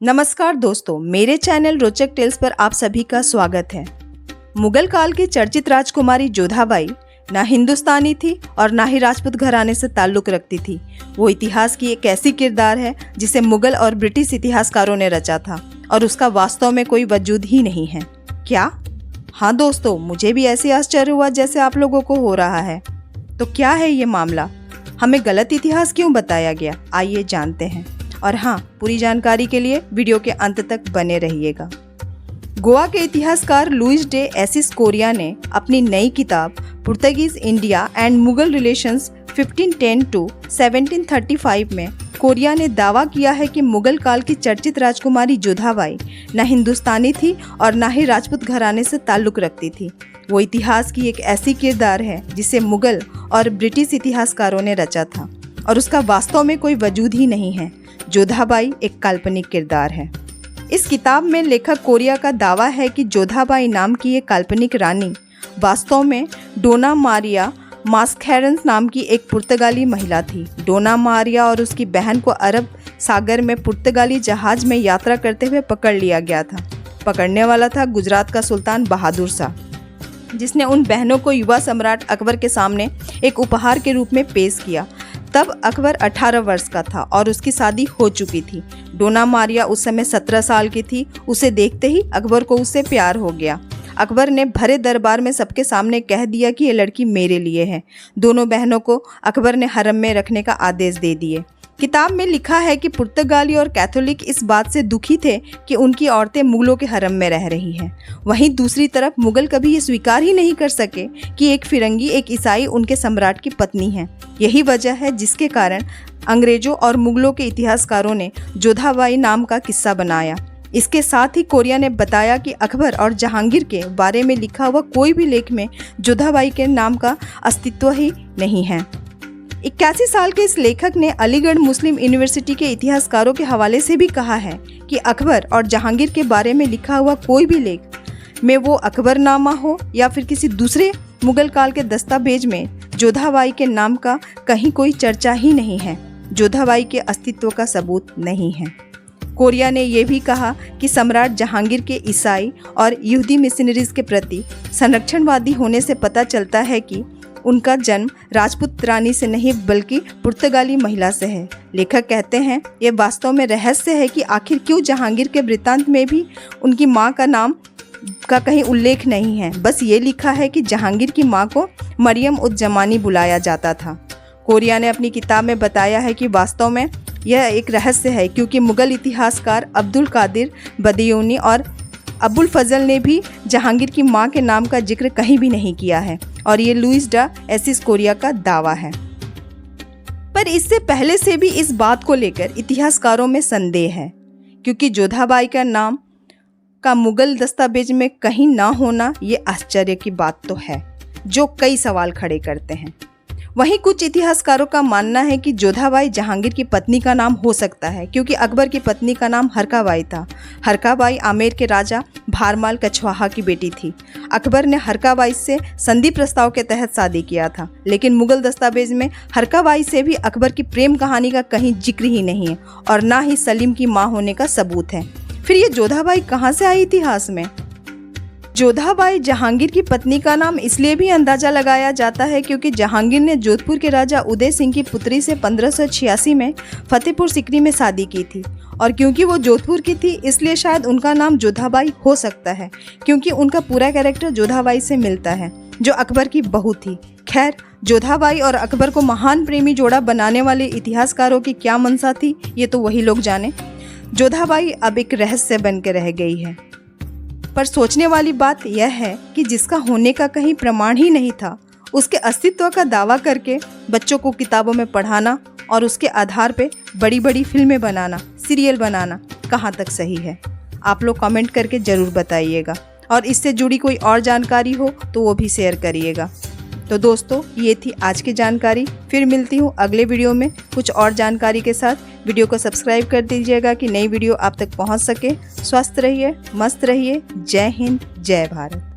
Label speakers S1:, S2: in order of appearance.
S1: नमस्कार दोस्तों, मेरे चैनल रोचक टेल्स पर आप सभी का स्वागत है। मुगल काल की चर्चित राजकुमारी जोधाबाई ना हिंदुस्तानी थी और ना ही राजपूत घराने से ताल्लुक रखती थी। वो इतिहास की एक ऐसी किरदार है जिसे मुगल और ब्रिटिश इतिहासकारों ने रचा था और उसका वास्तव में कोई वजूद ही नहीं है। क्या? हाँ दोस्तों, मुझे भी ऐसे आश्चर्य हुआ जैसे आप लोगों को हो रहा है। तो क्या है ये मामला? हमें गलत इतिहास क्यों बताया गया? आइए जानते हैं। और हाँ, पूरी जानकारी के लिए वीडियो के अंत तक बने रहिएगा। गोवा के इतिहासकार लुइस डे एसिस कोरिया ने अपनी नई किताब Portuguese India and Mughal relations 1510 to 1735 में कोरिया ने दावा किया है कि मुगल काल की चर्चित राजकुमारी जोधाबाई न हिंदुस्तानी थी और न ही राजपूत घराने से ताल्लुक रखती थी। वो इतिहास की एक ऐसी किरदार है जिसे मुगल और ब्रिटिश इतिहासकारों ने रचा था और उसका वास्तव में कोई वजूद ही नहीं है। जोधाबाई एक काल्पनिक किरदार है। इस किताब में लेखक कोरिया का दावा है कि जोधाबाई नाम की एक काल्पनिक रानी वास्तव में डोना मारिया मास्कैरेंस नाम की एक पुर्तगाली महिला थी। डोना मारिया और उसकी बहन को अरब सागर में पुर्तगाली जहाज में यात्रा करते हुए पकड़ लिया गया था। पकड़ने वाला था गुजरात का सुल्तान बहादुर शाह, जिसने उन बहनों को युवा सम्राट अकबर के सामने एक उपहार के रूप में पेश किया। तब अकबर 18 वर्ष का था और उसकी शादी हो चुकी थी। डोना मारिया उस समय 17 साल की थी। उसे देखते ही अकबर को उससे प्यार हो गया। अकबर ने भरे दरबार में सबके सामने कह दिया कि ये लड़की मेरे लिए है। दोनों बहनों को अकबर ने हरम में रखने का आदेश दे दिए। किताब में लिखा है कि पुर्तगाली और कैथोलिक इस बात से दुखी थे कि उनकी औरतें मुगलों के हरम में रह रही हैं। वहीं दूसरी तरफ मुगल कभी ये स्वीकार ही नहीं कर सके कि एक फिरंगी, एक ईसाई उनके सम्राट की पत्नी है। यही वजह है जिसके कारण अंग्रेजों और मुगलों के इतिहासकारों ने जोधाबाई नाम का किस्सा बनाया। इसके साथ ही कोरिया ने बताया कि अकबर और जहांगीर के बारे में लिखा हुआ कोई भी लेख में जोधाबाई के नाम का अस्तित्व ही नहीं है। 81 साल के इस लेखक ने अलीगढ़ मुस्लिम यूनिवर्सिटी के इतिहासकारों के हवाले से भी कहा है कि अकबर और जहांगीर के बारे में लिखा हुआ कोई भी लेख में वो अकबरनामा हो या फिर किसी दूसरे मुगल काल के दस्तावेज में जोधाबाई के नाम का कहीं कोई चर्चा ही नहीं है। जोधाबाई के अस्तित्व का सबूत नहीं है। कोरिया ने यह भी कहा कि सम्राट जहांगीर के ईसाई और यहूदी मिशनरीज के प्रति संरक्षणवादी होने से पता चलता है कि उनका जन्म राजपूत रानी से नहीं बल्कि पुर्तगाली महिला से है। लेखक कहते हैं ये वास्तव में रहस्य है कि आखिर क्यों जहांगीर के वृत्तांत में भी उनकी मां का नाम का कहीं उल्लेख नहीं है। बस ये लिखा है कि जहांगीर की मां को मरियम उज जमानी बुलाया जाता था। कोरिया ने अपनी किताब में बताया है कि वास्तव में यह एक रहस्य है क्योंकि मुगल इतिहासकार अब्दुल कादिर बदियूनी और अबुल फजल ने भी जहांगीर की मां के नाम का जिक्र कहीं भी नहीं किया है और ये लुइस डे एसिस कोरिया का दावा है। पर इससे पहले से भी इस बात को लेकर इतिहासकारों में संदेह है क्योंकि जोधाबाई का नाम का मुगल दस्तावेज में कहीं ना होना ये आश्चर्य की बात तो है जो कई सवाल खड़े करते हैं। वहीं कुछ इतिहासकारों का मानना है कि जोधाबाई जहांगीर की पत्नी का नाम हो सकता है क्योंकि अकबर की पत्नी का नाम हरकाबाई था। हरकाबाई आमेर के राजा भारमाल कछवाहा की बेटी थी। अकबर ने हरकाबाई से संधि प्रस्ताव के तहत शादी किया था, लेकिन मुगल दस्तावेज में हरकाबाई से भी अकबर की प्रेम कहानी का कहीं जिक्र ही नहीं है और ना ही सलीम की माँ होने का सबूत है। फिर ये जोधाबाई कहाँ से आई इतिहास में? जोधाबाई जहांगीर की पत्नी का नाम इसलिए भी अंदाजा लगाया जाता है क्योंकि जहांगीर ने जोधपुर के राजा उदय सिंह की पुत्री से 1586 में फतेहपुर सिकरी में शादी की थी और क्योंकि वो जोधपुर की थी इसलिए शायद उनका नाम जोधाबाई हो सकता है क्योंकि उनका पूरा कैरेक्टर जोधाबाई से मिलता है जो अकबर की बहू थी। खैर, जोधाबाई और अकबर को महान प्रेमी जोड़ा बनाने वाले इतिहासकारों की क्या मंशा थी ये तो वही लोग जाने। जोधाबाई अब एक रहस्य बन के रह गई है। पर सोचने वाली बात यह है कि जिसका होने का कहीं प्रमाण ही नहीं था उसके अस्तित्व का दावा करके बच्चों को किताबों में पढ़ाना और उसके आधार पे बड़ी बड़ी फिल्में बनाना, सीरियल बनाना कहाँ तक सही है? आप लोग कमेंट करके ज़रूर बताइएगा और इससे जुड़ी कोई और जानकारी हो तो वो भी शेयर करिएगा। तो दोस्तों, ये थी आज की जानकारी। फिर मिलती हूँ अगले वीडियो में कुछ और जानकारी के साथ। वीडियो को सब्सक्राइब कर दीजिएगा कि नई वीडियो आप तक पहुँच सके। स्वस्थ रहिए, मस्त रहिए। जय हिंद, जय भारत।